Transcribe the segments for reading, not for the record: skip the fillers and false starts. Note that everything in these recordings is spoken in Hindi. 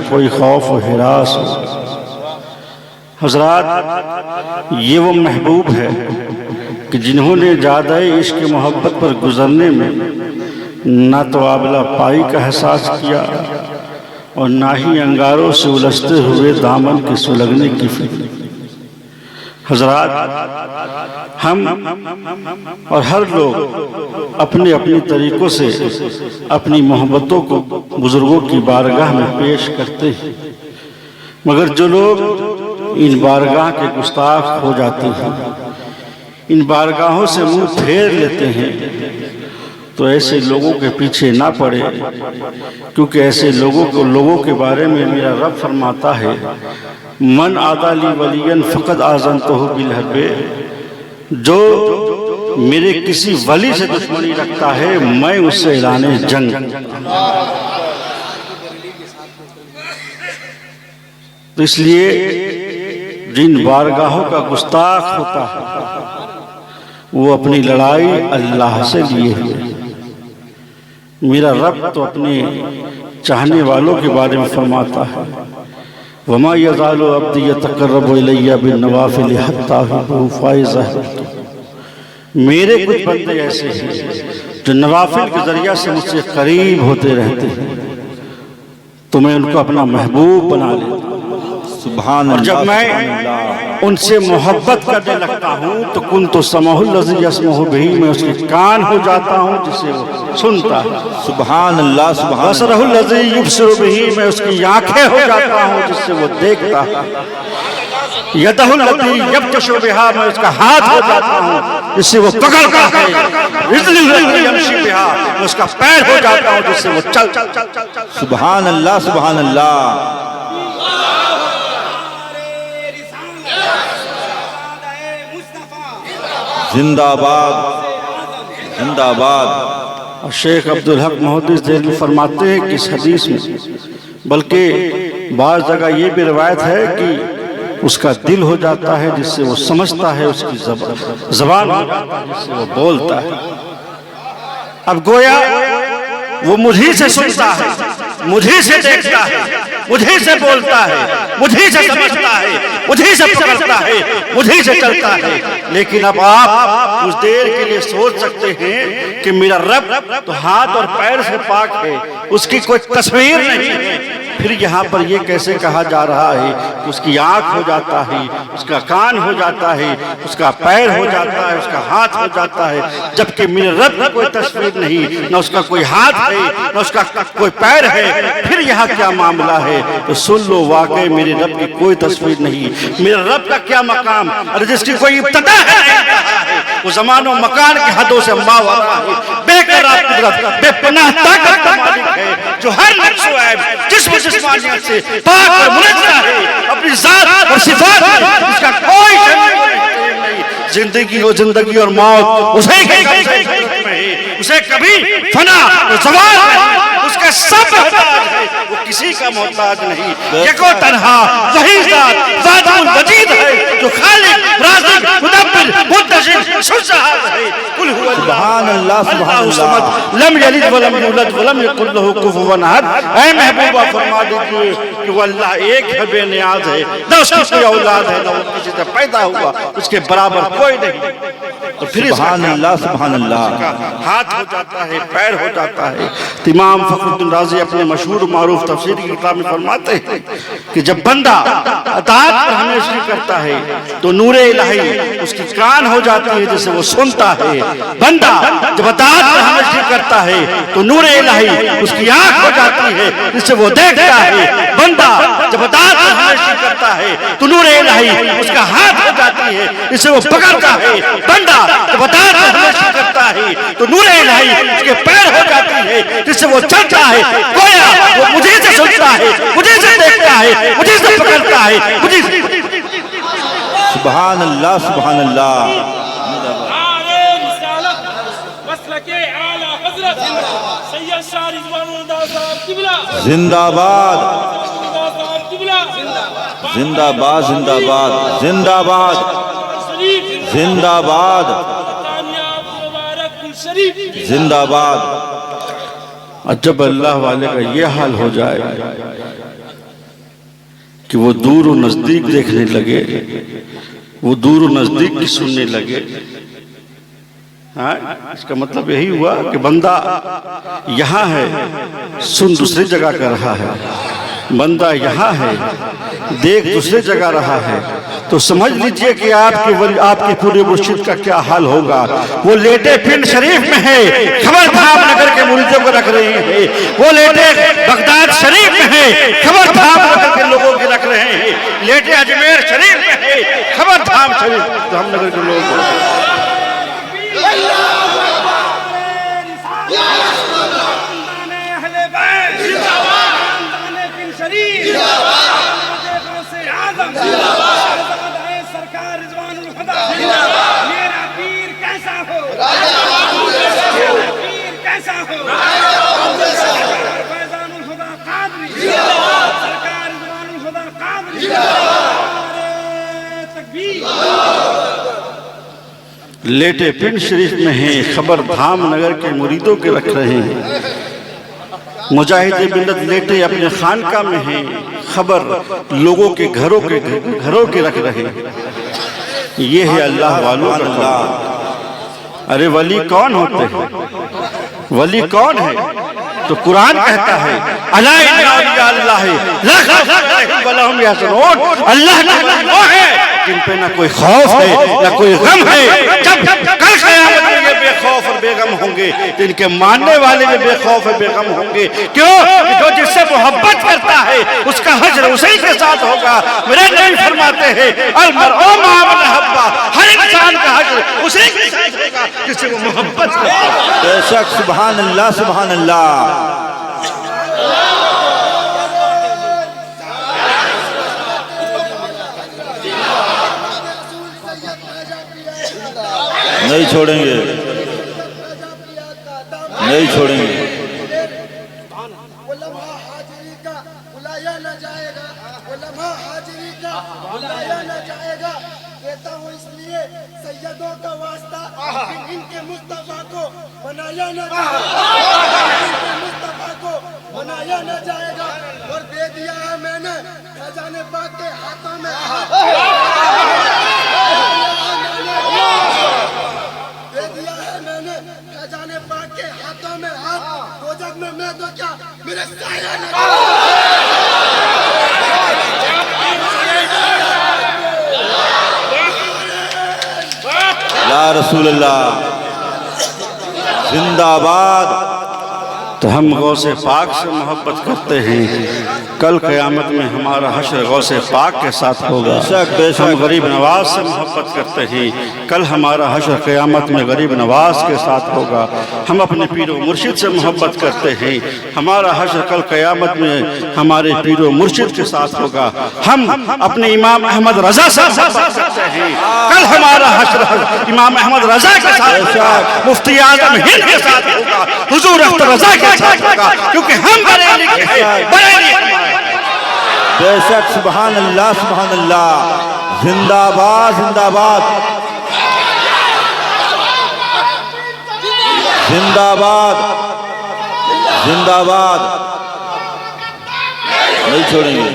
कोई खौफ व हिरास हो। हजरात, ये वो महबूब है कि जिन्होंने ज़्यादा इश्क मोहब्बत पर गुजरने में ना तो आबला पाई का एहसास किया और ना ही अंगारों से उलझते हुए दामन के सुलगने की फिक्र। हजरात, हम और हर लोग अपने अपने तरीक़ों से अपनी मोहब्बतों को बुज़ुर्गों की बारगाह में पेश करते हैं, मगर जो लोग इन बारगाह के गुस्ताख हो जाते हैं, इन बारगाहों से मुंह फेर लेते हैं, तो ऐसे लोगों के पीछे ना पड़े, क्योंकि ऐसे लोगों के बारे में मेरा रब फरमाता है, मन आदाली वलियन फ़क़द आज़नतहु बिल हर्बे, जो मेरे किसी वली से दुश्मनी रखता है मैं उससे ऐलाने जंग। तो इसलिए जिन बारगाहों का गुस्ताख होता है वो अपनी लड़ाई अल्लाह से लिए हुए। मेरा रब तो अपने चाहने वालों के बारे में फरमाता है, वमा यज़ालु अब्दी यतक़र्रबु इलैया बिन्नवाफ़िल हत्ता उहिब्बहु फ़इज़ा अहबब्तहु। मेरे कुछ बंदे ऐसे हैं जो नवाफिल के जरिया से मुझसे करीब होते रहते हैं, तो मैं उनको अपना महबूब बना लेता हूँ। सुभान अल्लाह। जब मैं उनसे मोहब्बत करने लगता हूँ तो कुन तो समहुल लज़ी यस्महु बिही, मैं उसके कान हो जाता हूँ जिससे वो सुनता है। सुभान अल्लाह। सुभान। बसरुल लज़ी युबसिरु बिही, मैं उसकी आंखें हो जाता हूँ जिससे वो देखता है। यदहुल लज़ी यब्तशु बिहा, मैं उसका हाथ हो जाता हूँ जिससे वो पकड़ता है। रिजलुल लज़ी यमशी बिहा, मैं उसका पैर हो जाता हूँ जिससे वो चल। सुभान अल्लाह। सुभान अल्लाह। जिंदाबाद जिंदाबाद। और शेख अब्दुल हक मुहद्दिस देहलवी फरमाते हैं कि इस हदीस में, बल्कि बाज़ जगह ये भी रिवायत है कि उसका दिल हो जाता है जिससे वो समझता है, उसकी ज़बान हो जाता है जिससे वो बोलता है। अब गोया वो मुझी से सुनता है, मुझी से देखता है, मुझी से बोलता है, मुझी से समझता है, मुझी से पकड़ता है, मुझी से चलता है। लेकिन अब आप कुछ देर के लिए सोच सकते हैं कि मेरा रब तो हाथ और पैर से पाक है, उसकी कोई तस्वीर नहीं है। फिर यहाँ पर यह कैसे कहा जा रहा है कि उसकी आँख हो जाता है, उसका कान हो जाता है, उसका पैर हो जाता है, उसका हाथ हो जाता है, जबकि मेरे रब की कोई तस्वीर नहीं, न उसका कोई हाथ है, न उसका कोई पैर है। फिर यहाँ क्या मामला है? तो सुन लो, वाकई मेरे रब की कोई तस्वीर नहीं, मेरे रब का क्या मकाम। अरे जिसकी कोई इब्तिदा है, वो ज़मानो मकान की हदों से मावारा है, बेकरार कुदरत, बेपनाह ताकत का मालिक है, जो हर नक्श व ऐब, जिस्म जिस्मानियत से पाक और मुनज़्ज़ह है, अपनी ज़ात और सिफ़ात में उसका कोई नहीं। जिंदगी हो जिंदगी और मौत उसे उसे कभी फना और ज़वाल नहीं, उसका सब मोहताज है, वो किसी का मोहताज नहीं। यको तन्हा वही ज़ात ज़ातुल वजीद है, जो खालिक राज़िक मुदब्बिर मुंतशिर शुज़हात है। कुल हुवा सुभान अल्लाह। सुभान अल्लाह। लम यलिद व लम यूलद व लम यकुल लहू कुफुवन अहद। ऐ महबूबा फरमा दीजिए कि वो अल्लाह एक है, बेनियाज है, न उसकी कोई औलाद है, न वो किसी से पैदा हुआ, उसके बराबर कोई नहीं। तो फिर सुभान अल्लाह। सुभान अल्लाह। हाथ हो जाता है, पैर हो जाता है। इमाम फखरुद्दीन राज़ी अपने मशहूर मारूफ तफसीर की किताब में फरमाते हैं कि जब बंदा अताअत पर हमेशा करता है तो नूरे इलाही उसकी कान हो जाती है जिससे वो सुनता है। बंदा जब अताअत पर हमेशा करता है तो नूरे इलाही उसकी आंख हो जाती है जिससे वो देखता है। बंदा जब अताअत पर हमेशा करता है तो नूरे इलाही उसका हाथ हो जाती है जिससे वो पकड़ता है। बंदा जब अताअत पर हमेशा करता है तो नूरे इलाही उसके पैर हो जाती है जिससे वो चलता है। गोया वो मुझे से सुनता है, मुझे से देखता है, मुझे से पकड़ता है, मुझे। सुभान अल्लाह। सुभान अल्लाह। जिंदाबाद जिंदाबाद जिंदाबाद जिंदाबाद जिंदाबाद जिंदाबाद। और जब अल्लाह वाले का ये हाल हो जाए कि वो दूर और नजदीक देखने लगे, वो दूर और नजदीक की सुनने लगे। हाँ, इसका मतलब यही हुआ कि बंदा यहाँ है, सुन दूसरी जगह कर रहा है, बंदा यहाँ है, देख दूसरे जगह रहा है, तो समझ लीजिए कि आपके पूरे मुर्शिद का क्या हाल होगा। वो लेटे पिंड शरीफ में है, खबर धाम नगर के मुरीदों को रख रहे हैं। वो लेटे बगदाद शरीफ में है, खबर धाम नगर के लोगों को रख रहे हैं। लेटे अजमेर शरीफ में है, खबर धाम नगर के लोगों को। सरकार रिजवानुल खुदा, मेरा पीर कैसा हो, पीर कैसा हो, फैजानुल खुदा कादरी, सरकार रिजवानुल खुदा कादरी, तकबीर। लेटे पिंड शरीफ में हैं, खबर धाम नगर के मुरीदों के रख रहे हैं। मुजाहिद मिल्लत लेटे अपने खानका में हैं, खबर लोगों के घरों के रख रहे हैं। ये है अल्लाह वालों का काम। अरे वली कौन होते हैं? वली कौन है? तो कुरान कहता है अल्लाह जिन पे ना कोई खौफ है ना कोई गम है। जब कल क़यामत में ये बेखौफ और बेगम होंगे तो इनके मानने वाले भी बेखौफ और बेगम होंगे। क्यों? जो जिससे मोहब्बत करता है उसका हश्र उसी के साथ होगा। मेरे नबी फरमाते हैं अलमरउ मा मन हब्बा, हर इंसान का हश्र उसी के साथ होगा जिससे वो मोहब्बत करता है। बेशक, सुभान अल्लाह, सुभान अल्लाह। नहीं छोड़ेंगे, नहीं छोड़ेंगे। हाजिरी का बुलाया न जाएगा, हाजिरी का बुलाया न जाएगा। कहता हूँ इसलिए सैयदों का वास्ता, इनके मुस्तफा को बनाया न जाएगा, इनके मुस्तफा को बनाया न जाएगा। और दे दिया है मैंने खजाने पाक के हाथों में, दे दिया है मैंने खजाने पाक के हाथों में हाथ। दो जग में मैं तो क्या मेरे साया ने या रसूल अल्लाह जिंदाबाद। तो हम गौसे पाक से मोहब्बत करते हैं। कल क़यामत में हमारा हश्र गौसे पाक के साथ होगा। हम गरीब नवाज से मोहब्बत करते हैं। कल हमारा हश्र क़यामत में गरीब नवाज के साथ होगा। हम अपने पीरो मुर्शिद से मोहब्बत करते हैं। हमारा हश्र कल क़यामत में हमारे पीरो मुर्शिद के साथ होगा। हम अपने इमाम अहमद रजा से मोहब्बत करते हैं। कल हमारा हश्र इमाम अहमद रजा के साथ, मुफ्ती आज़म हिंद के साथ होगा, हुजूर अख्तर रजा के साथ होगा, क्योंकि हम बरेली के हैं, बरेली हमारे। बेशक, सुभान अल्लाह, सुभान अल्लाह। जिंदाबाद, जिंदाबाद, जिंदाबाद, जिंदाबाद। नहीं छोड़ेंगे।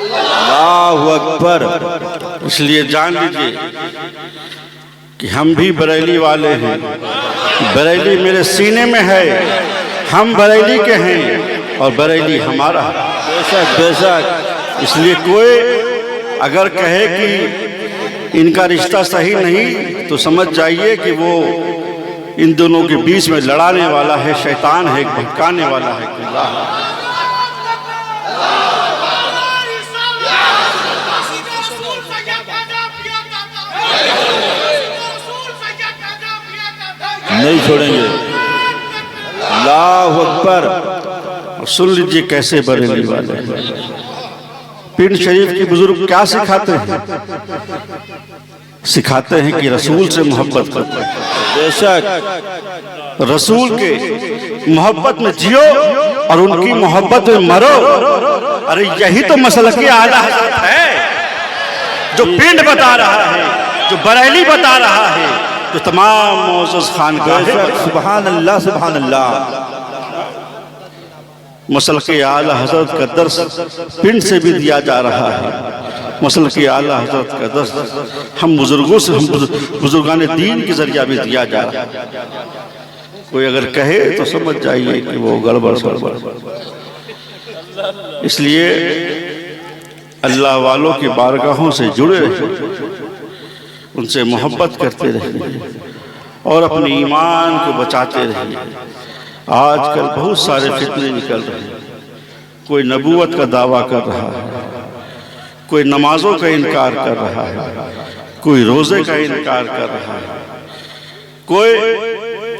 अल्लाहु अकबर। इसलिए जान लीजिए कि हम भी बरेली वाले हैं। बरेली मेरे सीने में है। हम बरेली के हैं और बरेली हमारा है। बेशक, बेशक। इसलिए कोई अगर कहे कि इनका रिश्ता सही नहीं तो समझ जाइए कि वो इन दोनों के बीच में लड़ाने वाला है, शैतान है, भटकाने वाला है। नहीं छोड़ेंगे। अल्लाहु अकबर। सुन लीजिए कैसे बरेली वाले पिंड शरीफ के बुजुर्ग क्या सिखाते हैं? सिखाते हैं कि रसूल से मोहब्बत करो। बेशक, रसूल के मोहब्बत में जियो और उनकी मोहब्बत में मरो। अरे यही तो मसलक आला हज़रत है जो पिंड बता रहा है, जो बरेली बता रहा है, जो तमाम मौजूद खानकाह। सुभान अल्लाह, सुभान अल्लाह। मसल के आला हजरत का दर्स पिंड से भी दिया जा रहा है। मसल के आला हजरत का दर्स हम बुजुर्गों से, हम बुजुर्गान दीन के जरिया भी दिया जा रहा है। कोई अगर कहे तो समझ जाइए कि वो गड़बड़। इसलिए अल्लाह वालों की बारगाहों से जुड़े रहिए, उनसे मोहब्बत करते रहिए और अपने ईमान को बचाते रहिए। आजकल बहुत सारे फितने निकल रहे हैं। कोई नबूवत का दावा कर रहा है, कोई नमाजों का इनकार कर रहा है, कोई रोजे का इनकार कर रहा है, कोई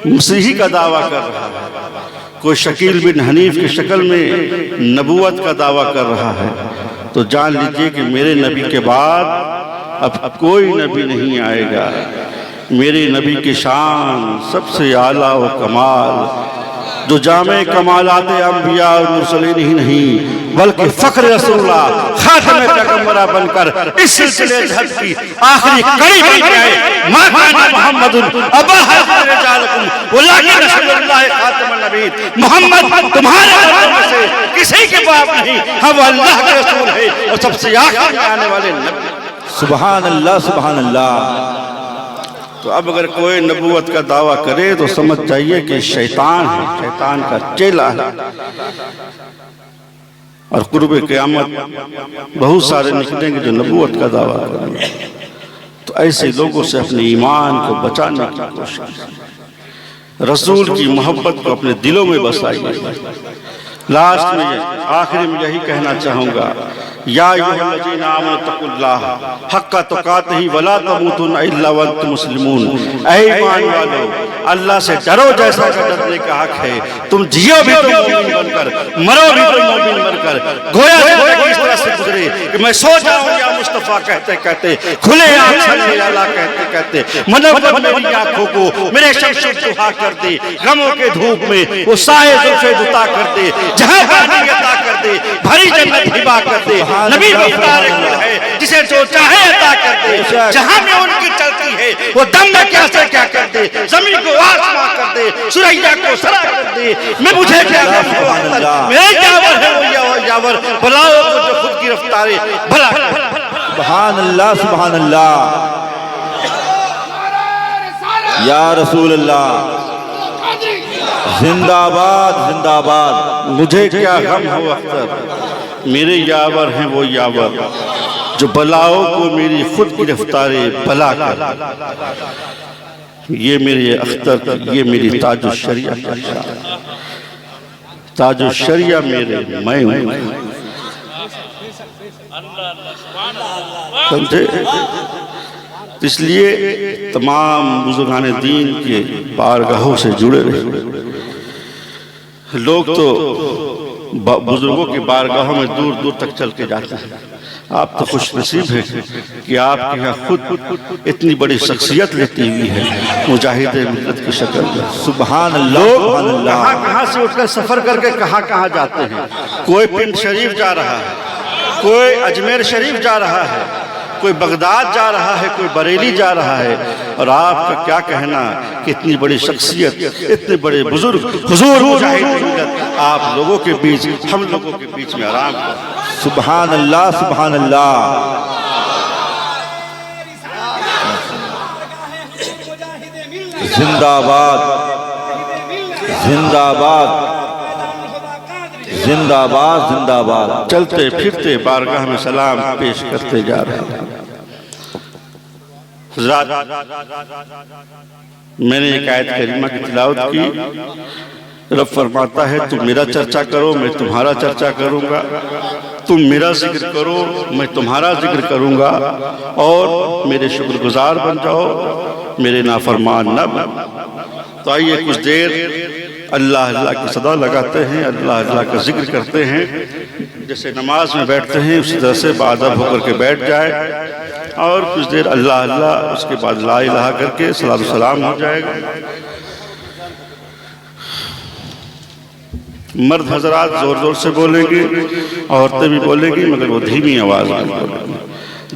मसीही का दावा कर रहा है, कोई शकील बिन हनीफ की शक्ल में नबूवत का दावा कर रहा है। तो जान लीजिए कि मेरे नबी के बाद अब कोई नबी नहीं आएगा। मेरे नबी की शान सबसे आला व कमाल, जो जामे कमालाते अंबिया और मुरसलीन ही नहीं बल्कि फख्र रसूलुल्लाह खातमे पैगंबरा बनकर इस सिलसिले जहद की आखिरी कड़ी बन गए। मा काना मुहम्मदुन अबा रिजालकुम वलाकिन रसूलुल्लाह खातमुन नबीय्यीन। मोहम्मद तुम्हारे में से किसी के बाप नहीं, हम अल्लाह के रसूल हैं और सबसे आखिर में आने वाले नबी। सुभान अल्लाह, सुभान अल्लाह। तो अब अगर कोई नबूवत का दावा करे तो समझ जाइए कि शैतान है, शैतान का चेला है। और कुर्बे क़यामत बहुत सारे निकलेंगे जो नबूवत का दावा करेंगे। तो ऐसे लोगों से अपने ईमान को बचाने की कोशिश, रसूल की मोहब्बत को अपने दिलों में बसाइए। लास्ट में आखिरी में यही कहना चाहूँगा, या अय्युहल्लज़ीना आमनु तक़ुल्लाह हक़्क़ तुक़ातिही वला तमूतुन्ना इल्ला व अंतुम मुस्लिमून। ऐ ईमान वालो, अल्लाह से डरो जैसा कि डरने का हक है। तुम जियो भी तो मोमिन बनकर, मरो भी तो मोमिन बनकर। गोया ज़िंदगी इस तरह से गुजरे कि मैं सो जाऊँ या मुस्तफ़ा कहते कहते, खुले आँख से या अल्लाह कहते कहते, मनव्वत मेरी आँखों को मेरे शमशे दुहा कर दे। गमों के धूप में वो साए जुल्फ़े दुता कर दे, जहाँ पानी अता कर दे, भरी जन्नत हिबा कर दे। नबी मुख्तार है जिसे जो चाहे अता कर दे। जहाँ में उनकी चलती है वो दम में क्या से क्या कर दे, जमीन को आसमां कर दे, सुरैया को सरा कर दे। मैं मुझे क्या मेरे यावर है वो यावर, भलाओं को जो खुद की रफ्तारे भला। सुभान अल्लाह, सुभान अल्लाह। या रसूल अल्लाह, जिंदाबाद जिंदाबाद। मुझे क्या गम हो अख्तर, मेरे यावर हैं वो यावर जो बलाओं को मेरी खुद की रफ्तारे भला कर। ये मेरे अख्तर, ये मेरी ताजुल शरिया का शान। ताजुल शरिया मेरे मैं हूँ, समझे। इसलिए तमाम बुजुर्गान दीन के बारगाहों से जुड़े रहे। लोग तो बुजुर्गों की बारगाहों में दूर दूर तक चल के जाते हैं। आप तो खुश नसीब है कि आपके यहाँ खुद इतनी बड़ी शख्सियत लेती हुई है मुजाहिद मिल्लत की शक्ल में। सुभान अल्लाह, सुभान अल्लाह। कहाँ कहाँ से उठकर सफर करके कहाँ कहाँ जाते हैं। कोई पिंड शरीफ जा रहा है, कोई अजमेर शरीफ जा रहा है, कोई बगदाद जा रहा है, कोई बरेली जा रहा है। और आपका क्या कहना कि इतनी बड़ी शख्सियत, इतने बड़े बुजुर्ग हुजूर मुजाहिद मिल्लत आप लोगों के बीच, हम लोगों के बीच में आराम कर। सुभान अल्लाह, सुभान अल्लाह। जिंदाबाद जिंदाबाद जिंदाबाद जिंदाबाद। चलते फिरते बारगाह में सलाम पेश करते जा रहे हैं। हुज़रात, मैंने एक आयत करीमा की तिलावत की। रब फरमाता है तुम मेरा चर्चा करो, मैं तुम्हारा चर्चा करूंगा। तुम मेरा जिक्र करो, मैं तुम्हारा जिक्र करूंगा। और मेरे शुक्रगुजार बन जाओ, मेरे नाफरमान न बनो। तो आइए कुछ देर अल्लाह अल्लाह की सदा लगाते हैं, अल्लाह अल्लाह का जिक्र करते हैं। जैसे नमाज में बैठते हैं उसी तरह से बाअदब होकर के बैठ जाए और कुछ देर अल्लाह अल्लाह, उसके बाद ला इलाहा करके सलाम सलाम हो जाएगा। मर्द हजरात जोर जोर से बोलेंगे, औरतें भी बोलेंगी मगर वो धीमी आवाज में बोलेंगी।